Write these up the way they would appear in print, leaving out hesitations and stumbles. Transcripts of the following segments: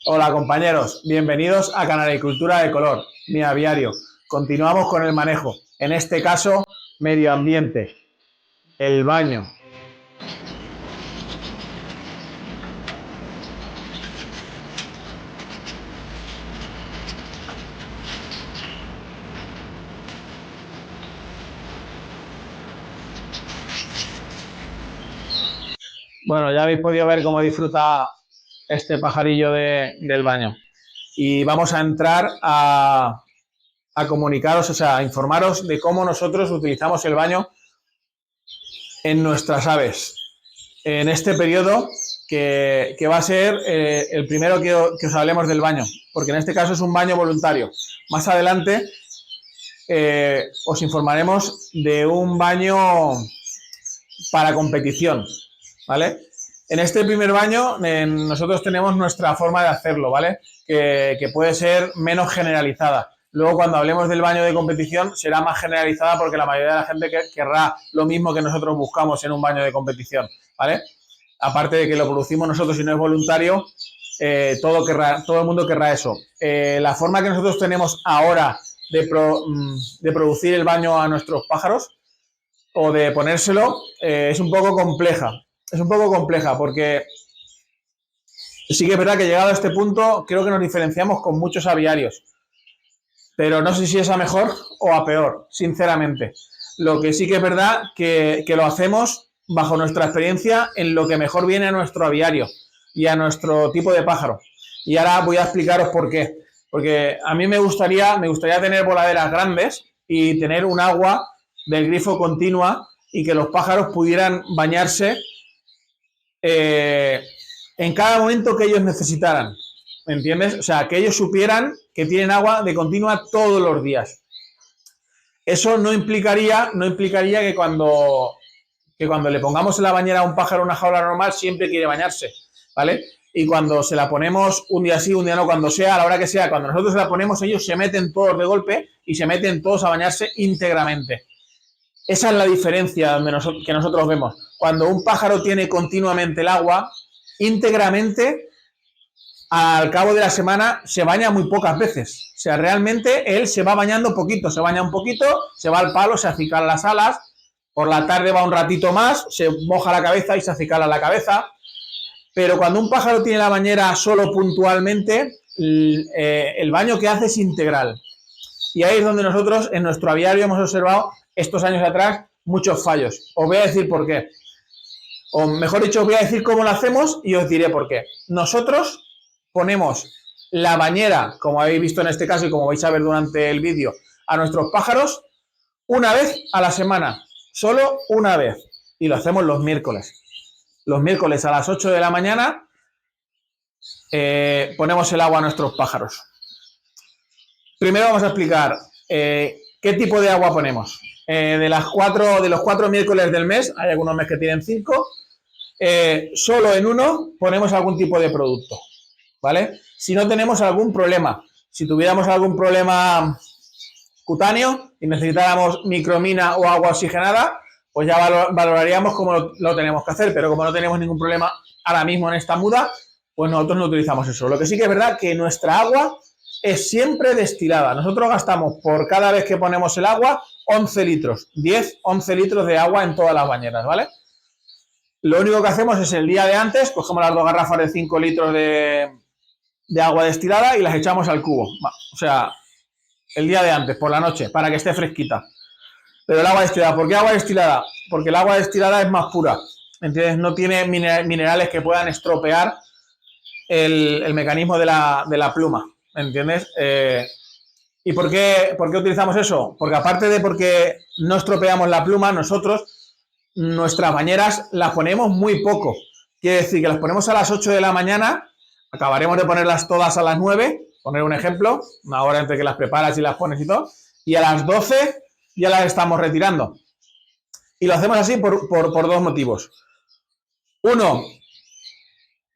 Hola compañeros, bienvenidos a Canaricultura de Color, mi aviario. Continuamos con el manejo, en este caso medio ambiente, el baño. Bueno, ya habéis podido ver cómo disfruta este pajarillo del baño. Y vamos a entrar a comunicaros, o sea, a informaros de cómo nosotros utilizamos el baño en nuestras aves. En este periodo que va a ser el primero que os hablemos del baño, porque en este caso es un baño voluntario. Más adelante os informaremos de un baño para competición, ¿vale? En este primer baño nosotros tenemos nuestra forma de hacerlo, ¿vale? Que puede ser menos generalizada. Luego, cuando hablemos del baño de competición, será más generalizada porque la mayoría de la gente querrá lo mismo que nosotros buscamos en un baño de competición, ¿vale? Aparte de que lo producimos nosotros y no es voluntario, todo el mundo querrá eso. La forma que nosotros tenemos ahora de producir el baño a nuestros pájaros o de ponérselo es un poco compleja. Es un poco compleja porque sí que es verdad que llegado a este punto creo que nos diferenciamos con muchos aviarios. Pero no sé si es a mejor o a peor, sinceramente. Lo que sí que es verdad que lo hacemos bajo nuestra experiencia en lo que mejor viene a nuestro aviario y a nuestro tipo de pájaro. Y ahora voy a explicaros por qué. Porque a mí me gustaría tener voladeras grandes y tener un agua del grifo continua y que los pájaros pudieran bañarse en cada momento que ellos necesitaran. ¿Me entiendes? O sea, que ellos supieran que tienen agua de continua todos los días. Eso no implicaría que cuando le pongamos en la bañera a un pájaro en una jaula normal siempre quiere bañarse, ¿vale? Y cuando se la ponemos un día sí, un día no, cuando sea, a la hora que sea, cuando nosotros se la ponemos, ellos se meten todos de golpe y se meten todos a bañarse íntegramente. Esa es la diferencia que nosotros vemos. Cuando un pájaro tiene continuamente el agua, íntegramente, al cabo de la semana se baña muy pocas veces. O sea, realmente él se va bañando poquito, se baña un poquito, se va al palo, se acicala las alas, por la tarde va un ratito más, se moja la cabeza y se acicala la cabeza. Pero cuando un pájaro tiene la bañera solo puntualmente, el baño que hace es integral. Y ahí es donde nosotros en nuestro aviario hemos observado estos años atrás muchos fallos. Os voy a decir por qué. O mejor dicho, os voy a decir cómo lo hacemos y os diré por qué. Nosotros ponemos la bañera, como habéis visto en este caso y como vais a ver durante el vídeo, a nuestros pájaros una vez a la semana. Solo una vez. Y lo hacemos los miércoles. Los miércoles a las 8 de la mañana ponemos el agua a nuestros pájaros. Primero vamos a explicar qué tipo de agua ponemos. De los 4 miércoles del mes, hay algunos meses que tienen 5, solo en uno ponemos algún tipo de producto, ¿vale? Si no tenemos algún problema, si tuviéramos algún problema cutáneo y necesitáramos micromina o agua oxigenada, pues ya valoraríamos cómo lo tenemos que hacer, pero como no tenemos ningún problema ahora mismo en esta muda, pues nosotros no utilizamos eso. Lo que sí que es verdad que nuestra agua es siempre destilada. Nosotros gastamos por cada vez que ponemos el agua 11 litros, 10, 11 litros de agua en todas las bañeras, ¿vale? Lo único que hacemos es el día de antes, cogemos las 2 garrafas de 5 litros de agua destilada y las echamos al cubo. O sea, el día de antes, por la noche, para que esté fresquita. Pero el agua destilada, ¿por qué agua destilada? Porque el agua destilada es más pura, ¿entiendes? No tiene minerales que puedan estropear el mecanismo de la pluma, ¿entiendes? ¿Y por qué utilizamos eso? Porque aparte de porque no estropeamos la pluma, nosotros nuestras bañeras las ponemos muy poco. Quiere decir que las ponemos a las 8 de la mañana, acabaremos de ponerlas todas a las 9, poner un ejemplo, una hora entre que las preparas y las pones y todo, y a las 12 ya las estamos retirando. Y lo hacemos así por 2 motivos. Uno,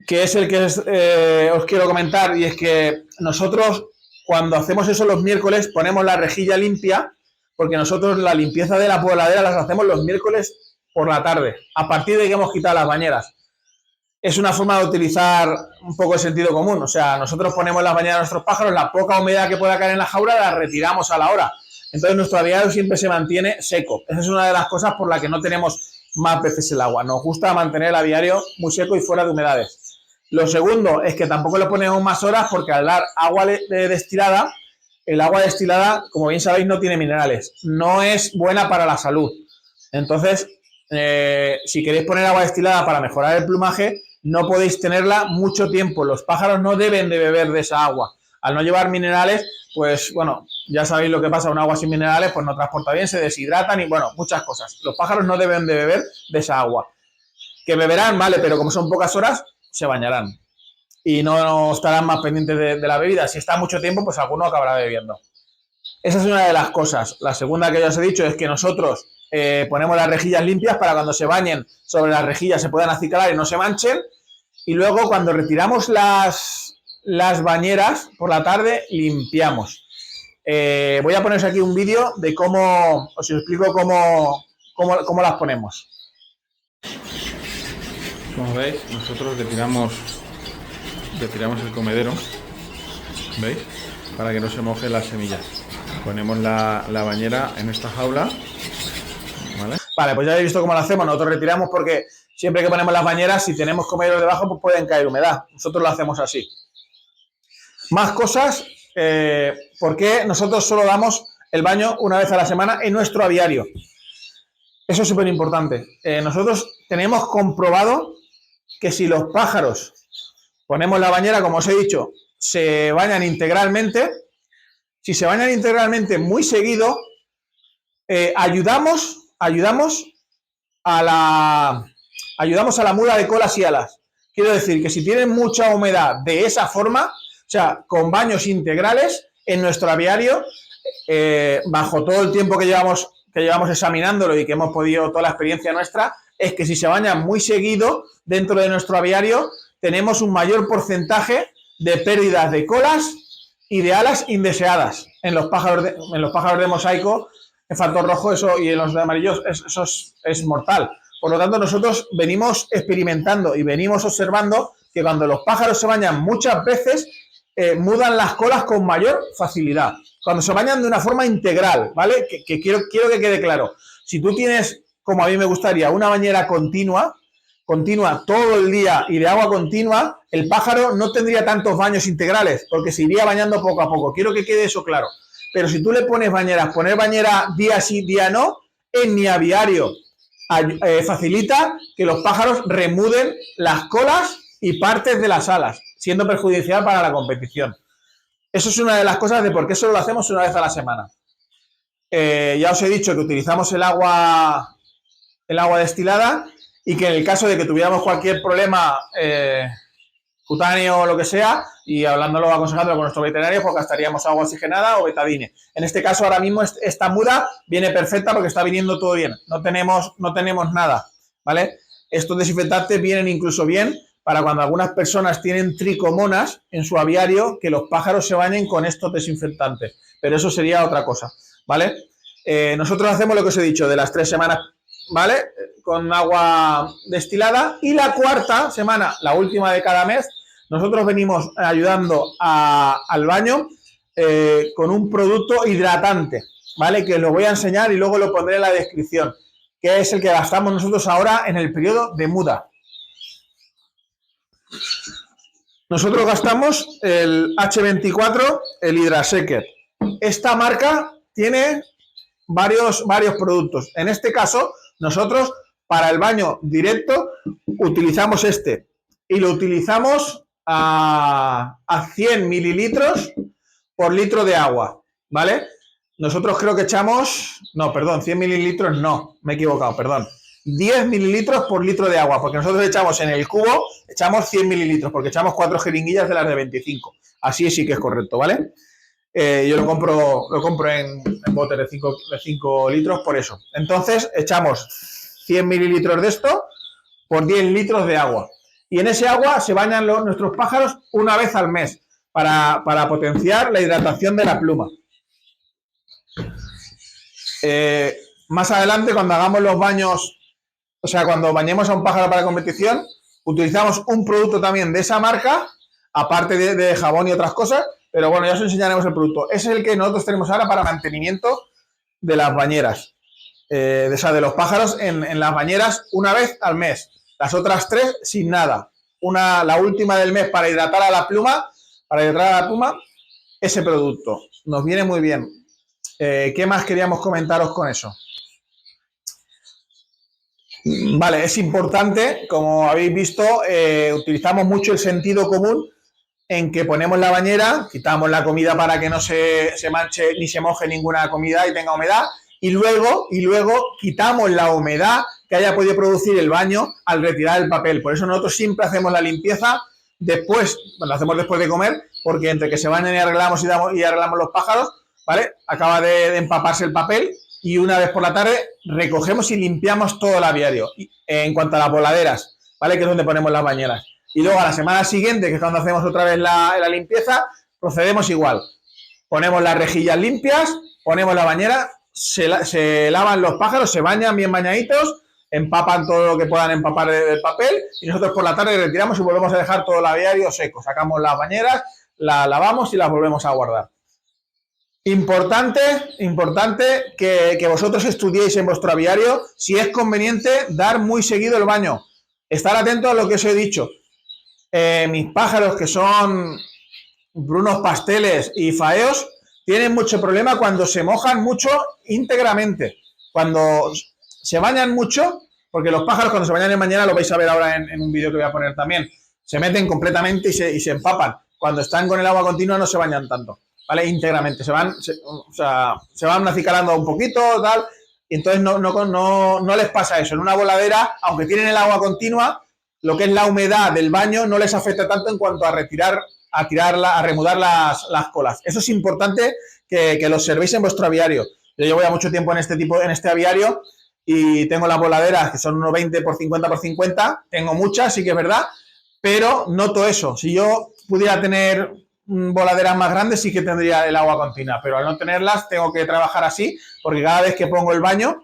que es el que os quiero comentar, y es que nosotros cuando hacemos eso los miércoles ponemos la rejilla limpia, porque nosotros la limpieza de la voladera las hacemos los miércoles por la tarde, a partir de que hemos quitado las bañeras. es una forma de utilizar un poco el sentido común. O sea, nosotros ponemos las bañeras a nuestros pájaros, la poca humedad que pueda caer en la jaula la retiramos a la hora. Entonces nuestro aviario siempre se mantiene seco. Esa es una de las cosas por las que no tenemos más veces el agua. Nos gusta mantener el aviario muy seco y fuera de humedades. Lo segundo es que tampoco le ponemos más horas porque al dar agua destilada, el agua destilada, como bien sabéis, no tiene minerales. No es buena para la salud. Entonces, si queréis poner agua destilada para mejorar el plumaje, no podéis tenerla mucho tiempo. Los pájaros no deben de beber de esa agua. Al no llevar minerales, pues bueno, ya sabéis lo que pasa, un agua sin minerales pues no transporta bien, se deshidratan y bueno, muchas cosas. Los pájaros no deben de beber de esa agua. Que beberán, vale, pero como son pocas horas, se bañarán. Y no estarán más pendientes de la bebida. Si está mucho tiempo, pues alguno acabará bebiendo. Esa es una de las cosas. La segunda que ya os he dicho es que nosotros ponemos las rejillas limpias para cuando se bañen sobre las rejillas se puedan aciclar y no se manchen. Y luego cuando retiramos las bañeras por la tarde, limpiamos. Voy a poneros aquí un vídeo de cómo, os explico cómo las ponemos. Como veis, nosotros retiramos el comedero, ¿veis? Para que no se mojen las semillas. Ponemos la bañera en esta jaula, ¿vale? Vale, pues ya habéis visto cómo lo hacemos. Nosotros retiramos porque siempre que ponemos las bañeras, si tenemos comederos debajo, pues pueden caer humedad. Nosotros lo hacemos así. Más cosas, ¿por qué nosotros solo damos el baño una vez a la semana en nuestro aviario? Eso es súper importante. Nosotros tenemos comprobado que si los pájaros ponemos la bañera, como os he dicho, se bañan integralmente. Si se bañan integralmente muy seguido, ayudamos a la muda de colas y alas. Quiero decir que si tienen mucha humedad de esa forma, o sea, con baños integrales en nuestro aviario, bajo todo el tiempo que llevamos examinándolo y que hemos podido, toda la experiencia nuestra, es que si se bañan muy seguido dentro de nuestro aviario, tenemos un mayor porcentaje de pérdidas de colas y de alas indeseadas en los pájaros de mosaico, en factor rojo eso, y en los de amarillos eso es mortal. Por lo tanto, nosotros venimos experimentando y venimos observando que cuando los pájaros se bañan muchas veces, mudan las colas con mayor facilidad. Cuando se bañan de una forma integral, ¿vale? Que quiero que quede claro. Si tú tienes, como a mí me gustaría, una bañera continua todo el día y de agua continua, el pájaro no tendría tantos baños integrales porque se iría bañando poco a poco. Quiero que quede eso claro. Pero si tú le pones bañeras, poner bañera día sí, día no, en mi aviario facilita que los pájaros remuden las colas y partes de las alas, siendo perjudicial para la competición. Eso es una de las cosas de por qué solo lo hacemos una vez a la semana. Ya os he dicho que utilizamos el agua destilada y que en el caso de que tuviéramos cualquier problema cutáneo o lo que sea, y hablándolo, aconsejándolo con nuestro veterinario, pues gastaríamos agua oxigenada o betadine. En este caso, ahora mismo esta muda viene perfecta porque está viniendo todo bien. No tenemos nada, ¿vale? Estos desinfectantes vienen incluso bien para cuando algunas personas tienen tricomonas en su aviario, que los pájaros se bañen con estos desinfectantes. Pero eso sería otra cosa, ¿vale? Nosotros hacemos lo que os he dicho, de las 3 semanas, ¿vale? Con agua destilada. Y la cuarta semana, la última de cada mes, nosotros venimos ayudando al baño con un producto hidratante, ¿vale? Que os lo voy a enseñar y luego lo pondré en la descripción, que es el que gastamos nosotros ahora en el periodo de muda. Nosotros gastamos el H24, el Hydraseeker. Esta marca tiene varios productos. En este caso, nosotros para el baño directo utilizamos este y lo utilizamos a 100 mililitros por litro de agua, ¿vale? Nosotros creo que echamos, no, perdón, 100 mililitros no, me he equivocado, perdón. 10 mililitros por litro de agua, porque nosotros echamos en el cubo, echamos 100 mililitros, porque echamos 4 jeringuillas de las de 25. Así sí que es correcto, ¿vale? Yo lo compro en botes de 5 litros por eso. Entonces echamos 100 mililitros de esto por 10 litros de agua. Y en ese agua se bañan nuestros pájaros una vez al mes para potenciar la hidratación de la pluma. Más adelante, cuando hagamos los baños, o sea, cuando bañemos a un pájaro para competición, Utilizamos un producto también de esa marca, aparte de jabón y otras cosas, pero bueno, ya os enseñaremos el producto. Ese es el que nosotros tenemos ahora para mantenimiento de las bañeras, de los pájaros en las bañeras una vez al mes. Las otras 3 sin nada. La última del mes para hidratar a la pluma, ese producto. Nos viene muy bien. ¿Qué más queríamos comentaros con eso? Vale, es importante, como habéis visto, utilizamos mucho el sentido común en que ponemos la bañera, quitamos la comida para que no se manche ni se moje ninguna comida y tenga humedad, y luego quitamos la humedad que haya podido producir el baño al retirar el papel. Por eso nosotros siempre hacemos la limpieza después, lo hacemos después de comer, porque entre que se bañan y arreglamos y arreglamos los pájaros, ¿vale? Acaba de empaparse el papel y una vez por la tarde recogemos y limpiamos todo el aviario. En cuanto a las voladeras, ¿vale? Que es donde ponemos las bañeras. Y luego a la semana siguiente, que es cuando hacemos otra vez la limpieza, procedemos igual. Ponemos las rejillas limpias, ponemos la bañera, se lavan los pájaros, se bañan bien bañaditos, empapan todo lo que puedan empapar del papel y nosotros por la tarde retiramos y volvemos a dejar todo el aviario seco. Sacamos las bañeras, las lavamos y las volvemos a guardar. Importante que vosotros estudiéis en vuestro aviario si es conveniente dar muy seguido el baño. Estar atentos a lo que os he dicho. Mis pájaros, que son brunos pasteles y faeos, tienen mucho problema cuando se mojan mucho íntegramente. Cuando se bañan mucho, porque los pájaros cuando se bañan en mañana, lo vais a ver ahora en un vídeo que voy a poner también, se meten completamente y se empapan. Cuando están con el agua continua no se bañan tanto, ¿vale? Íntegramente. Se van acicalando un poquito, tal, y entonces no les pasa eso. En una voladera, aunque tienen el agua continua, lo que es la humedad del baño no les afecta tanto en cuanto a remudar las colas. Eso es importante que lo observéis en vuestro aviario. Yo llevo ya mucho tiempo en este aviario y tengo las voladeras que son unos 20 por 50 por 50. Tengo muchas, sí que es verdad, pero noto eso. Si yo pudiera tener voladeras más grandes, sí que tendría el agua continua, pero al no tenerlas tengo que trabajar así porque cada vez que pongo el baño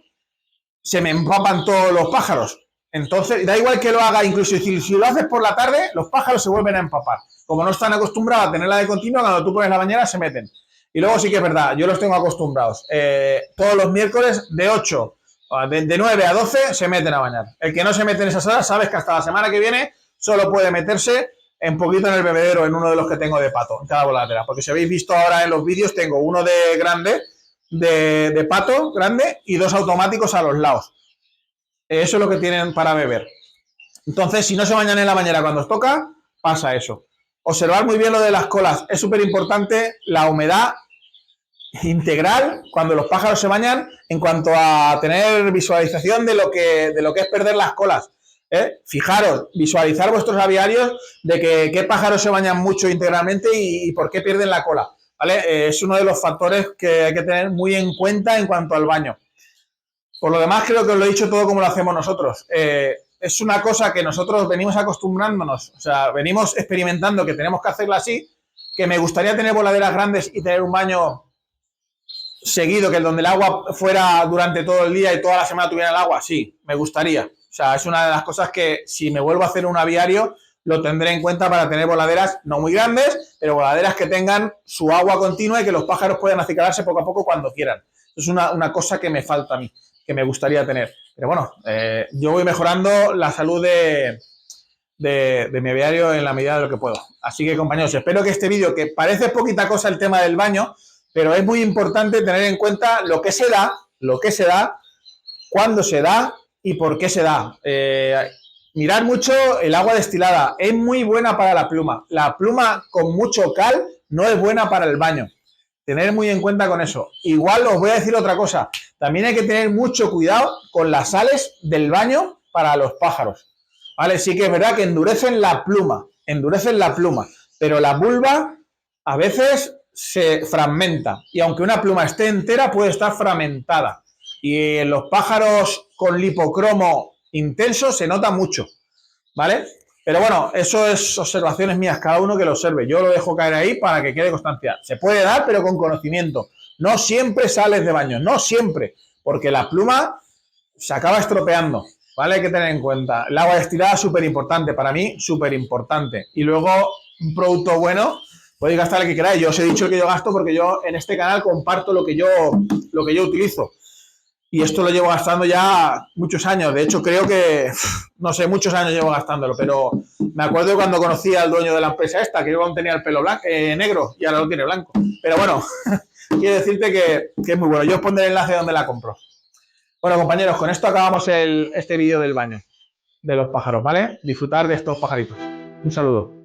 se me empapan todos los pájaros. Entonces, da igual que lo haga, incluso si lo haces por la tarde, los pájaros se vuelven a empapar. Como no están acostumbrados a tenerla de continua, cuando tú pones la bañera se meten. Y luego sí que es verdad, yo los tengo acostumbrados. Todos los miércoles de 9 a 12 se meten a bañar. El que no se mete en esas horas, sabes que hasta la semana que viene solo puede meterse un poquito en el bebedero, en uno de los que tengo de pato, en cada voladera. Porque si habéis visto ahora en los vídeos, tengo uno de grande, de pato grande y 2 automáticos a los lados. Eso es lo que tienen para beber. Entonces, si no se bañan en la bañera cuando os toca, pasa eso. Observar muy bien lo de las colas. Es súper importante la humedad integral cuando los pájaros se bañan en cuanto a tener visualización de lo que es perder las colas. Fijaros, visualizar vuestros aviarios de qué pájaros se bañan mucho integralmente y por qué pierden la cola, ¿vale? Es uno de los factores que hay que tener muy en cuenta en cuanto al baño. Por lo demás, creo que os lo he dicho todo como lo hacemos nosotros. Es una cosa que nosotros venimos acostumbrándonos, o sea, venimos experimentando que tenemos que hacerla así, que me gustaría tener voladeras grandes y tener un baño seguido, que donde el agua fuera durante todo el día y toda la semana tuviera el agua, sí, me gustaría. O sea, es una de las cosas que si me vuelvo a hacer un aviario, lo tendré en cuenta para tener voladeras no muy grandes, pero voladeras que tengan su agua continua y que los pájaros puedan acicalarse poco a poco cuando quieran. Es una cosa que me falta a mí, que me gustaría tener. Pero bueno, yo voy mejorando la salud de mi aviario en la medida de lo que puedo. Así que, compañeros, espero que este vídeo, que parece poquita cosa el tema del baño, pero es muy importante tener en cuenta lo que se da, cuándo se da y por qué se da. Mirad mucho el agua destilada. Es muy buena para la pluma. La pluma con mucho cal no es buena para el baño. Tener muy en cuenta con eso. Igual os voy a decir otra cosa. También hay que tener mucho cuidado con las sales del baño para los pájaros. ¿Vale? Sí que es verdad que endurecen la pluma, pero la vulva a veces se fragmenta. Y aunque una pluma esté entera, puede estar fragmentada. Y en los pájaros con lipocromo intenso se nota mucho. ¿Vale? Pero bueno, eso es observaciones mías, cada uno que lo observe. Yo lo dejo caer ahí para que quede constancia. Se puede dar, pero con conocimiento. No siempre sales de baño, no siempre, porque la pluma se acaba estropeando. ¿vale? Hay que tener en cuenta. El agua destilada es súper importante, para mí, súper importante. Y luego, un producto bueno, podéis gastar el que queráis. Yo os he dicho el que yo gasto porque yo en este canal comparto lo que yo utilizo. Y esto lo llevo gastando ya muchos años. De hecho, creo que, no sé, muchos años llevo gastándolo. Pero me acuerdo cuando conocí al dueño de la empresa esta, que yo tenía el pelo blanco, negro y ahora lo tiene blanco. Pero bueno, quiero decirte que es muy bueno. Yo os pondré el enlace donde la compro. Bueno, compañeros, con esto acabamos este vídeo del baño de los pájaros, ¿vale? Disfrutar de estos pajaritos. Un saludo.